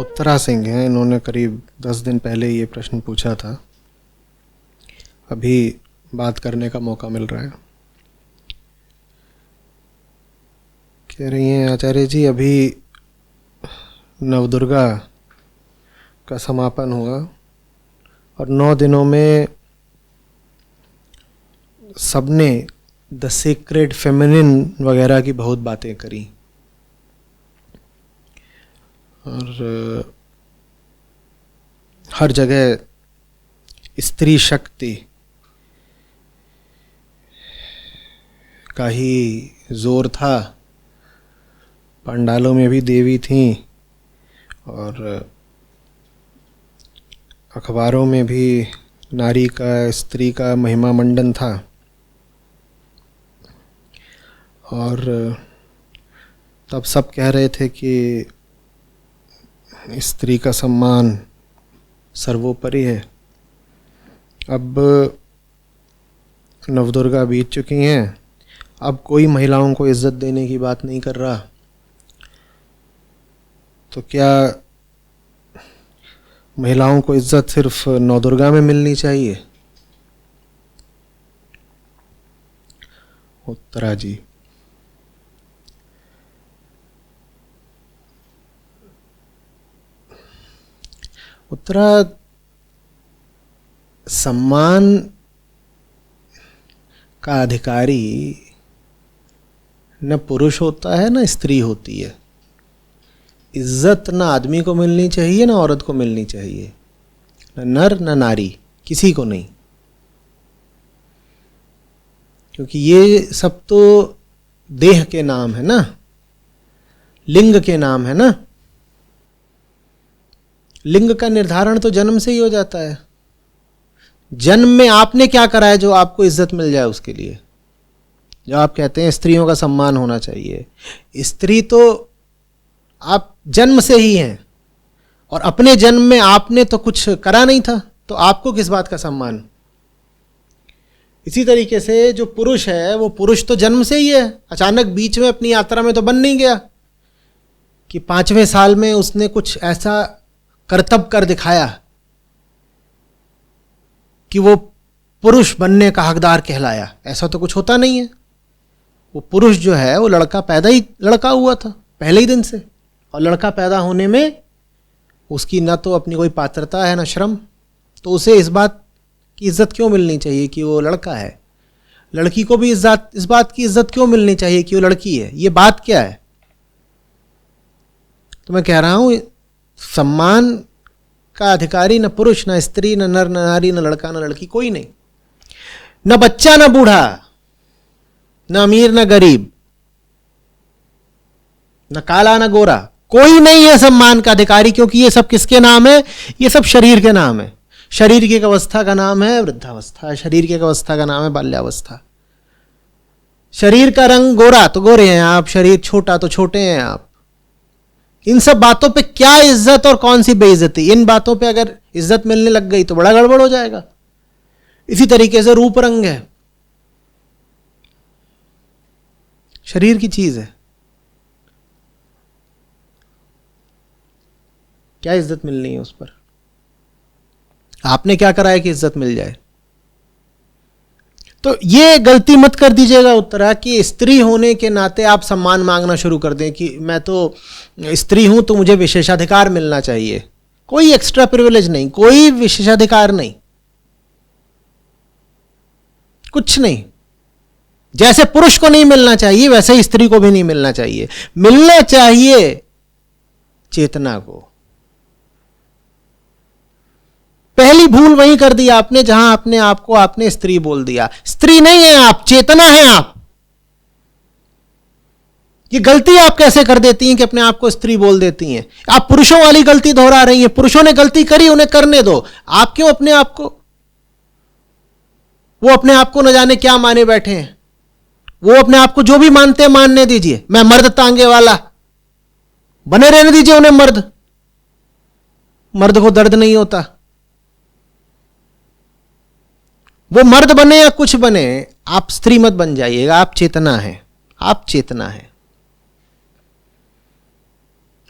उत्तरा सिंह हैं, इन्होंने करीब 10 दिन पहले ये प्रश्न पूछा था। अभी बात करने का मौका मिल रहा है। कह रही हैं आचार्य जी, अभी नवदुर्गा का समापन हुआ और 9 दिनों में सबने द सीक्रेट फेमिनिन वगैरह की बहुत बातें करी और हर जगह स्त्री शक्ति का ही जोर था। पंडालों में भी देवी थीं और अखबारों में भी नारी का, स्त्री का महिमा मंडन था। और तब सब कह रहे थे कि स्त्री का सम्मान सर्वोपरि है। अब नवदुर्गा बीत चुकी हैं, अब कोई महिलाओं को इज्जत देने की बात नहीं कर रहा। तो क्या महिलाओं को इज्जत सिर्फ नवदुर्गा में मिलनी चाहिए? उत्तरा जी, उत्तरा, सम्मान का अधिकारी न पुरुष होता है न स्त्री होती है। इज्जत न आदमी को मिलनी चाहिए न औरत को मिलनी चाहिए, न नर न नारी, किसी को नहीं। क्योंकि ये सब तो देह के नाम है ना, लिंग के नाम है ना। लिंग का निर्धारण तो जन्म से ही हो जाता है। जन्म में आपने क्या करा है जो आपको इज्जत मिल जाए उसके लिए? जो आप कहते हैं स्त्रियों का सम्मान होना चाहिए, स्त्री तो आप जन्म से ही हैं और अपने जन्म में आपने तो कुछ करा नहीं था, तो आपको किस बात का सम्मान? इसी तरीके से जो पुरुष है वो पुरुष तो जन्म से ही है। अचानक बीच में अपनी यात्रा में तो बन नहीं गया कि 5वें साल में उसने कुछ ऐसा करतब कर दिखाया कि वो पुरुष बनने का हकदार कहलाया। ऐसा तो कुछ होता नहीं है। वो पुरुष जो है वो लड़का पैदा ही लड़का हुआ था पहले ही दिन से, और लड़का पैदा होने में उसकी न तो अपनी कोई पात्रता है न श्रम, तो उसे इस बात की इज्जत क्यों मिलनी चाहिए कि वो लड़का है? लड़की को भी इस बात की इज्जत क्यों मिलनी चाहिए कि वो लड़की है? ये बात क्या है? तो मैं कह रहा हूं, सम्मान का अधिकारी न पुरुष, न स्त्री, न नर, न नारी, न लड़का, न लड़की, कोई नहीं। न बच्चा, न बूढ़ा, न अमीर, न गरीब, न काला, न गोरा, कोई नहीं है सम्मान का अधिकारी। क्योंकि ये सब किसके नाम है? ये सब शरीर के नाम है। शरीर की एक अवस्था का नाम है वृद्धावस्था, शरीर की एक अवस्था का नाम है बाल्यावस्था। शरीर का रंग गोरा तो गोरे हैं आप, शरीर छोटा तो छोटे हैं आप। इन सब बातों पे क्या इज्जत और कौन सी बेइज्जती? इन बातों पे अगर इज्जत मिलने लग गई तो बड़ा गड़बड़ हो जाएगा। इसी तरीके से रूप रंग है, शरीर की चीज है, क्या इज्जत मिलनी है उस पर? आपने क्या करा है कि इज्जत मिल जाए? तो ये गलती मत कर दीजिएगा उत्तरा कि स्त्री होने के नाते आप सम्मान मांगना शुरू कर दें कि मैं तो स्त्री हूं तो मुझे विशेषाधिकार मिलना चाहिए। कोई एक्स्ट्रा प्रिविलेज नहीं, कोई विशेषाधिकार नहीं, कुछ नहीं। जैसे पुरुष को नहीं मिलना चाहिए वैसे ही स्त्री को भी नहीं मिलना चाहिए। मिलना चाहिए चेतना को। पहली भूल वहीं कर दी आपने जहां अपने आप को आपने स्त्री बोल दिया। स्त्री नहीं है आप, चेतना है आप। ये गलती आप कैसे कर देती हैं कि अपने आप को स्त्री बोल देती हैं? आप पुरुषों वाली गलती दोहरा रही हैं। पुरुषों ने गलती करी, उन्हें करने दो। आप क्यों अपने आप को, वो अपने आप को न जाने क्या माने बैठे हैं। वो अपने आप को जो भी मानते हैं मानने दीजिए। मैं मर्द तांगे वाला, बने रहने दीजिए उन्हें मर्द। मर्द को दर्द नहीं होता। वो मर्द बने या कुछ बने, आप स्त्री मत बन जाइएगा। आप चेतना है, आप चेतना है।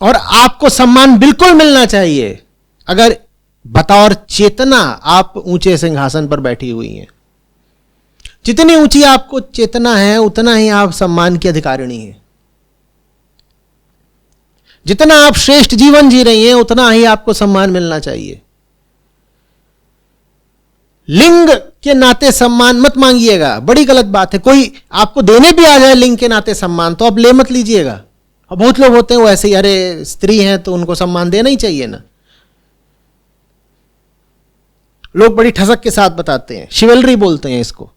और आपको सम्मान बिल्कुल मिलना चाहिए अगर बतौर चेतना आप ऊंचे सिंहासन पर बैठी हुई हैं। जितनी ऊंची आपको चेतना है उतना ही आप सम्मान की अधिकारिणी हैं। जितना आप श्रेष्ठ जीवन जी रही हैं उतना ही आपको सम्मान मिलना चाहिए। लिंग के नाते सम्मान मत मांगिएगा, बड़ी गलत बात है। कोई आपको देने भी आ जाए लिंग के नाते सम्मान तो आप ले मत लीजिएगा। और बहुत लोग होते हैं वो ऐसे ही, अरे स्त्री हैं तो उनको सम्मान देना ही चाहिए ना। लोग बड़ी ठसक के साथ बताते हैं, शिवलरी बोलते हैं इसको।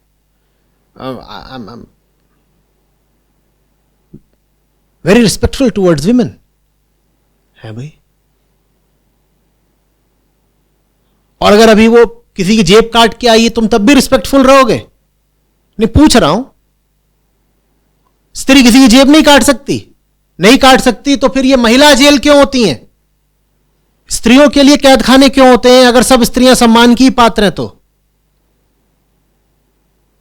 वेरी रिस्पेक्टफुल टुवर्ड्स विमेन है भाई। और अगर अभी वो किसी की जेब काट के आई तुम तब भी रिस्पेक्टफुल रहोगे? नहीं, पूछ रहा हूं। स्त्री किसी की जेब नहीं काट सकती? नहीं काट सकती तो फिर ये महिला जेल क्यों होती हैं? स्त्रियों के लिए कैद खाने क्यों होते हैं? अगर सब स्त्रियां सम्मान की पात्र हैं तो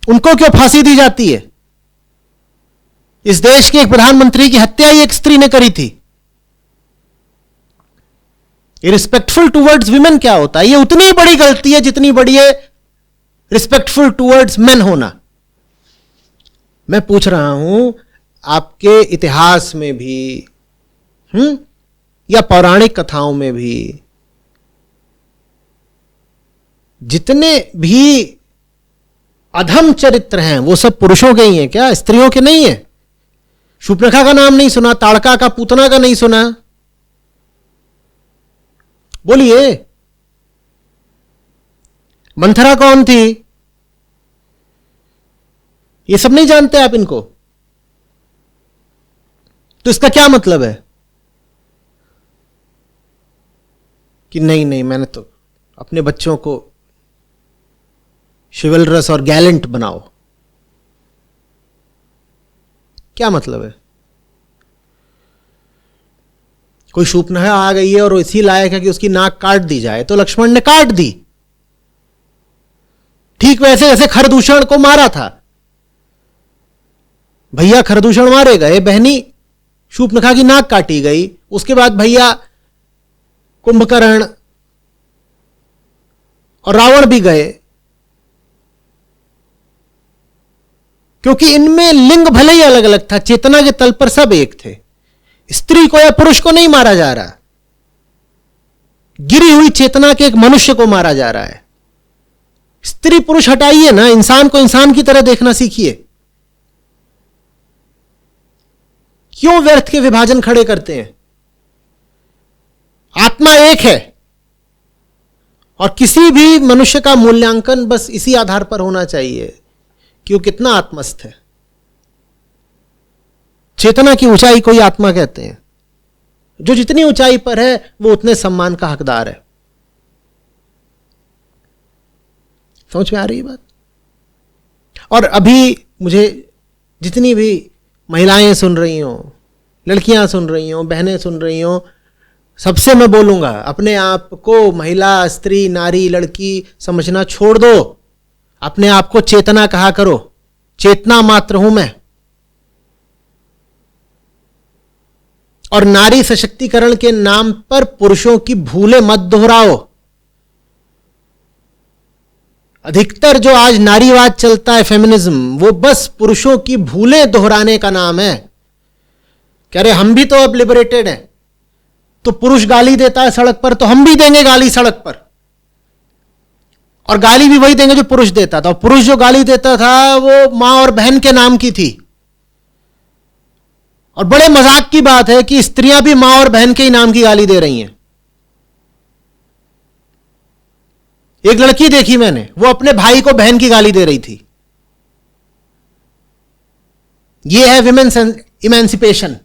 उनको क्यों फांसी दी जाती है? इस देश के एक प्रधानमंत्री की हत्या ही एक स्त्री ने करी थी। रिस्पेक्टफुल टुवर्ड्स विमेन क्या होता है? ये उतनी बड़ी गलती है जितनी बड़ी है रिस्पेक्टफुल टुवर्ड्स मेन होना। मैं पूछ रहा हूं, आपके इतिहास में भी या पौराणिक कथाओं में भी जितने भी अधम चरित्र हैं वो सब पुरुषों के ही हैं क्या? स्त्रियों के नहीं है? शूर्पणखा का नाम नहीं सुना, ताड़का का, पूतना का नहीं सुना? बोलिए, मंथरा कौन थी? ये सब नहीं जानते आप इनको? तो इसका क्या मतलब है कि नहीं नहीं मैंने तो अपने बच्चों को शिवलरस और गैलेंट बनाओ? क्या मतलब है? कोई शूर्पणखा आ गई है और वो इसी लायक है कि उसकी नाक काट दी जाए तो लक्ष्मण ने काट दी। ठीक वैसे जैसे खरदूषण को मारा था। भैया खरदूषण मारे गए, बहनी शूर्पणखा की नाक काटी गई। उसके बाद भैया कुंभकर्ण और रावण भी गए, क्योंकि इनमें लिंग भले ही अलग अलग था, चेतना के तल पर सब एक थे। स्त्री को या पुरुष को नहीं मारा जा रहा, गिरी हुई चेतना के एक मनुष्य को मारा जा रहा है। स्त्री पुरुष हटाइए ना, इंसान को इंसान की तरह देखना सीखिए। क्यों व्यर्थ के विभाजन खड़े करते हैं? आत्मा एक है और किसी भी मनुष्य का मूल्यांकन बस इसी आधार पर होना चाहिए कि वो कितना आत्मस्थ है। चेतना की ऊंचाई को ही आत्मा कहते हैं। जो जितनी ऊंचाई पर है वो उतने सम्मान का हकदार है। समझ में आ रही है बात? और अभी मुझे जितनी भी महिलाएं सुन रही हो, लड़कियां सुन रही हो, बहनें सुन रही हो, सबसे मैं बोलूंगा, अपने आप को महिला, स्त्री, नारी, लड़की समझना छोड़ दो। अपने आप को चेतना कहा करो। चेतना मात्र हूं मैं। और नारी सशक्तिकरण के नाम पर पुरुषों की भूलें मत दोहराओ। अधिकतर जो आज नारीवाद चलता है, फेमिनिज्म, वो बस पुरुषों की भूलें दोहराने का नाम है। कह रहे हम भी तो अब लिबरेटेड हैं, तो पुरुष गाली देता है सड़क पर तो हम भी देंगे गाली सड़क पर, और गाली भी वही देंगे जो पुरुष देता था। और पुरुष जो गाली देता था वो मां और बहन के नाम की थी। और बड़े मजाक की बात है कि स्त्रियां भी मां और बहन के ही नाम की गाली दे रही हैं। एक लड़की देखी मैंने, वो अपने भाई को बहन की गाली दे रही थी। यह है विमेन्स इमेंसिपेशन,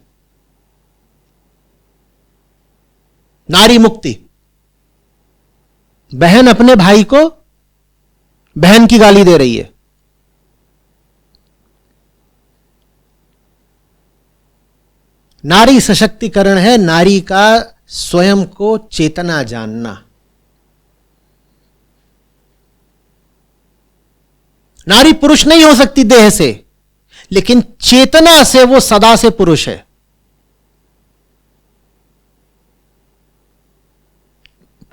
नारी मुक्ति। बहन अपने भाई को बहन की गाली दे रही है। नारी सशक्तिकरण है नारी का स्वयं को चेतना जानना। नारी पुरुष नहीं हो सकती देह से, लेकिन चेतना से वो सदा से पुरुष है।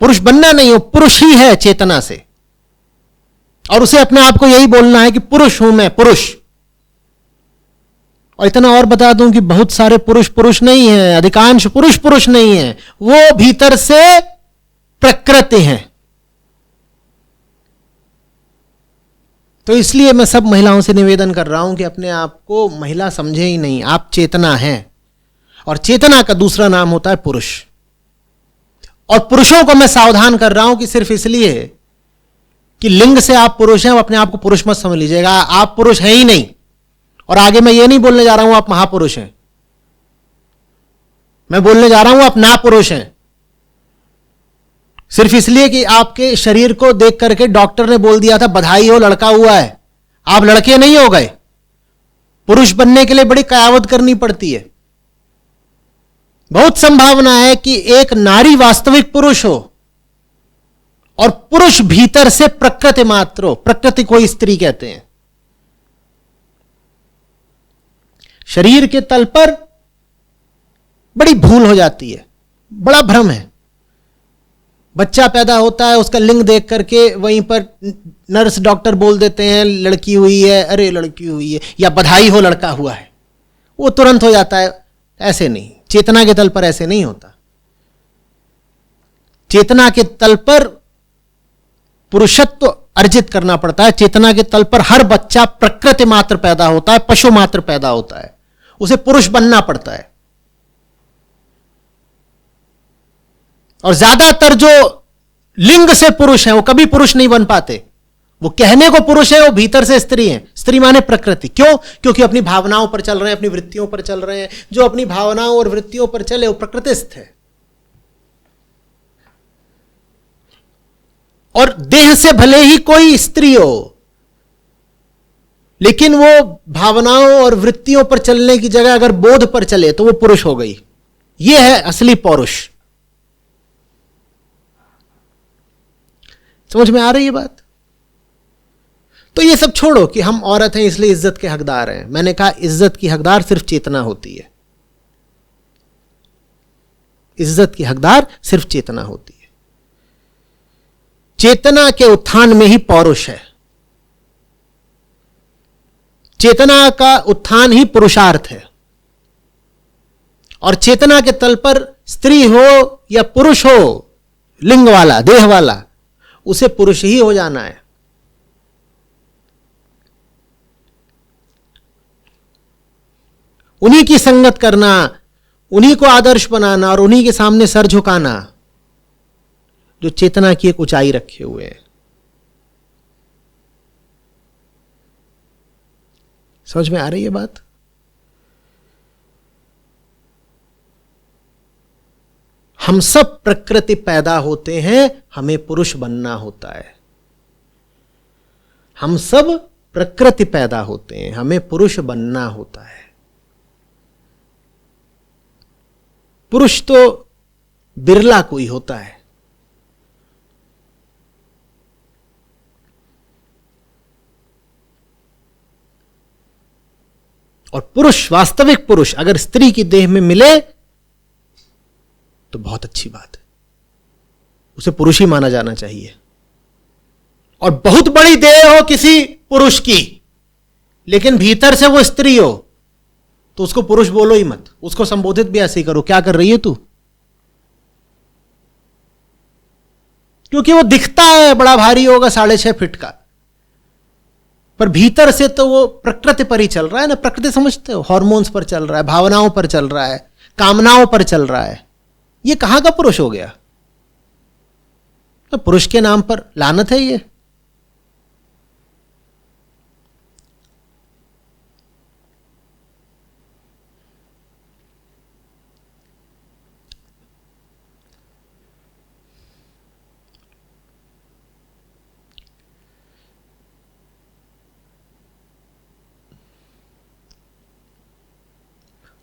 पुरुष बनना नहीं हो, पुरुष ही है चेतना से, और उसे अपने आप को यही बोलना है कि पुरुष हूं मैं, पुरुष। और इतना और बता दूं कि बहुत सारे पुरुष पुरुष नहीं है, अधिकांश पुरुष पुरुष नहीं है, वो भीतर से प्रकृति हैं। तो इसलिए मैं सब महिलाओं से निवेदन कर रहा हूं कि अपने आप को महिला समझे ही नहीं, आप चेतना हैं, और चेतना का दूसरा नाम होता है पुरुष। और पुरुषों को मैं सावधान कर रहा हूं कि सिर्फ इसलिए कि लिंग से आप पुरुष हैं, अपने आप को पुरुष मत समझ लीजिएगा, आप पुरुष हैं ही नहीं। और आगे मैं ये नहीं बोलने जा रहा हूं आप महापुरुष हैं, मैं बोलने जा रहा हूं आप ना पुरुष हैं। सिर्फ इसलिए कि आपके शरीर को देख करके डॉक्टर ने बोल दिया था बधाई हो लड़का हुआ है, आप लड़के नहीं हो गए। पुरुष बनने के लिए बड़ी कयावत करनी पड़ती है। बहुत संभावना है कि एक नारी वास्तविक पुरुष हो और पुरुष भीतर से प्रकृति मात्र हो। प्रकृति को स्त्री कहते हैं। शरीर के तल पर बड़ी भूल हो जाती है, बड़ा भ्रम है। बच्चा पैदा होता है, उसका लिंग देख करके वहीं पर नर्स डॉक्टर बोल देते हैं लड़की हुई है, अरे लड़की हुई है, या बधाई हो लड़का हुआ है, वो तुरंत हो जाता है। ऐसे नहीं, चेतना के तल पर ऐसे नहीं होता। चेतना के तल पर पुरुषत्व अर्जित करना पड़ता है। चेतना के तल पर हर बच्चा प्रकृति मात्र पैदा होता है, पशु मात्र पैदा होता है, उसे पुरुष बनना पड़ता है। और ज्यादातर जो लिंग से पुरुष हैं वो कभी पुरुष नहीं बन पाते। वो कहने को पुरुष है, वो भीतर से स्त्री हैं। स्त्री माने प्रकृति। क्यों? क्योंकि अपनी भावनाओं पर चल रहे हैं, अपनी वृत्तियों पर चल रहे हैं। जो अपनी भावनाओं और वृत्तियों पर चले वो प्रकृतिस्थ है। और देह से भले ही कोई स्त्री हो, लेकिन वो भावनाओं और वृत्तियों पर चलने की जगह अगर बोध पर चले तो वो पुरुष हो गई। ये है असली पौरुष। समझ में आ रही है बात? तो ये सब छोड़ो कि हम औरत हैं इसलिए इज्जत के हकदार हैं। मैंने कहा इज्जत की हकदार सिर्फ चेतना होती है। इज्जत की हकदार सिर्फ चेतना होती है। चेतना के उत्थान में ही पौरुष है। चेतना का उत्थान ही पुरुषार्थ है। और चेतना के तल पर स्त्री हो या पुरुष हो, लिंग वाला, देह वाला, उसे पुरुष ही हो जाना है। उन्हीं की संगत करना, उन्हीं को आदर्श बनाना और उन्हीं के सामने सर झुकाना जो चेतना की एक ऊंचाई रखे हुए हैं। समझ में आ रही है बात? हम सब प्रकृति पैदा होते हैं, हमें पुरुष बनना होता है। हम सब प्रकृति पैदा होते हैं, हमें पुरुष बनना होता है। पुरुष तो बिरला कोई होता है। और पुरुष, वास्तविक पुरुष अगर स्त्री की देह में मिले तो बहुत अच्छी बात है, उसे पुरुष ही माना जाना चाहिए। और बहुत बड़ी देह हो किसी पुरुष की, लेकिन भीतर से वो स्त्री हो, तो उसको पुरुष बोलो ही मत, उसको संबोधित भी ऐसे ही करो, क्या कर रही है तू? क्योंकि वो दिखता है बड़ा भारी होगा, 6.5 फीट का, पर भीतर से तो वो प्रकृति पर ही चल रहा है ना। प्रकृति समझते हो? हार्मोन्स पर चल रहा है, भावनाओं पर चल रहा है, कामनाओं पर चल रहा है। ये कहां का पुरुष हो गया? तो पुरुष के नाम पर लानत है ये।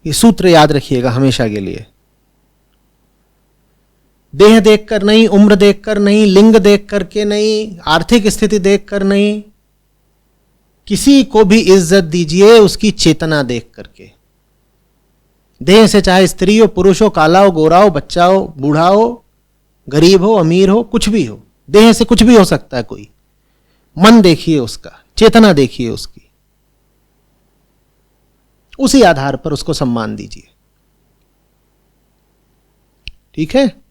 ये सूत्र याद रखिएगा हमेशा के लिए। देह देखकर नहीं, उम्र देखकर नहीं, लिंग देख करके नहीं, आर्थिक स्थिति देखकर नहीं, किसी को भी इज्जत दीजिए उसकी चेतना देख करके। देह से चाहे स्त्री हो, पुरुष हो, काला हो, गोरा हो, बच्चा हो, बूढ़ा हो, गरीब हो, अमीर हो, कुछ भी हो, देह से कुछ भी हो सकता है कोई, मन देखिए उसका, चेतना देखिए उसकी, उसी आधार पर उसको सम्मान दीजिए। ठीक है।